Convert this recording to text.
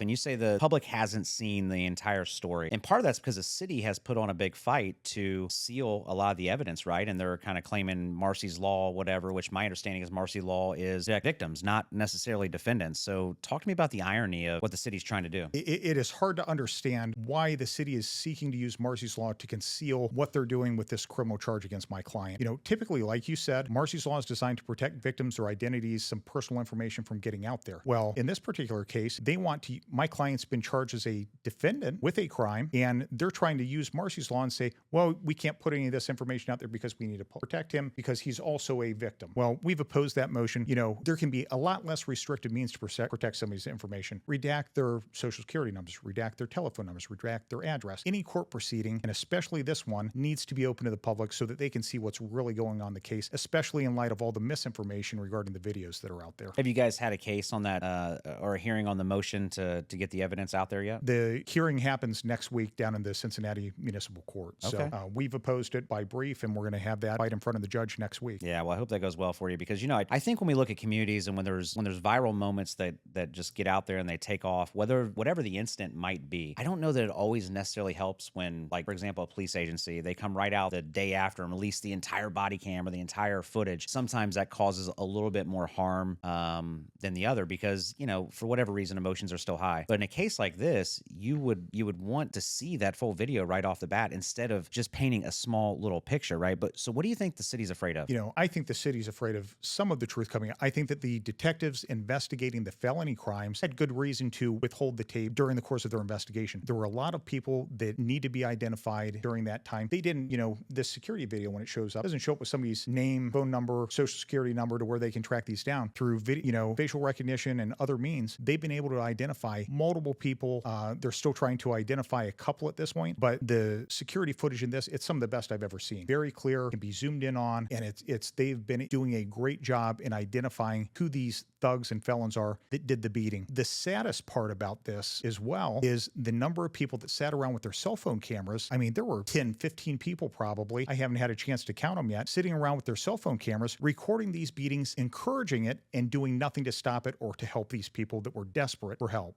And you say the public hasn't seen the entire story. And part of that's because the city has put on a big fight to seal a lot of the evidence, right? And they're kind of claiming Marcy's Law, whatever, which my understanding is Marcy Law is victims, not necessarily defendants. So talk to me about the irony of what the city's trying to do. It is hard to understand why the city is seeking to use Marcy's Law to conceal what they're doing with this criminal charge against my client. Typically, like you said, Marcy's Law is designed to protect victims, their identities, some personal information from getting out there. Well, in this particular case, they want to, my client's been charged as a defendant with a crime, and they're trying to use Marcy's Law and say, well, we can't put any of this information out there because we need to protect him because he's also a victim. Well, we've opposed that motion. There can be a lot less restrictive means to protect somebody's information. Redact their social security numbers, redact their telephone numbers, redact their address. Any court proceeding, and especially this one, needs to be open to the public so that they can see what's really going on in the case, especially in light of all the misinformation regarding the videos that are out there. Have you guys had a case on that or a hearing on the motion to get the evidence out there yet? The hearing happens next week down in the Cincinnati Municipal Court. Okay. So we've opposed it by brief, and we're going to have that fight in front of the judge next week. Yeah, well, I hope that goes well for you because, I think when we look at communities and when there's viral moments that just get out there and they take off, whatever the incident might be, I don't know that it always necessarily helps when, like, for example, a police agency, they come right out the day after and release the entire body cam or the entire footage. Sometimes that causes a little bit more harm than the other because, for whatever reason, emotions are still high. But in a case like this, you would want to see that full video right off the bat instead of just painting a small little picture, right? But so what do you think the city's afraid of? I think the city's afraid of some of the truth coming out. I think that the detectives investigating the felony crimes had good reason to withhold the tape during the course of their investigation. There were a lot of people that need to be identified during that time. They didn't, this security video, when it shows up, doesn't show up with somebody's name, phone number, social security number to where they can track these down through video, facial recognition and other means. They've been able to identify multiple people. They're still trying to identify a couple at this point, but the security footage in this, it's some of the best I've ever seen. Very clear, can be zoomed in on, and they've been doing a great job in identifying who these thugs and felons are that did the beating. The saddest part about this as well is the number of people that sat around with their cell phone cameras. I mean, there were 10, 15 people probably, I haven't had a chance to count them yet, sitting around with their cell phone cameras, recording these beatings, encouraging it, and doing nothing to stop it or to help these people that were desperate for help.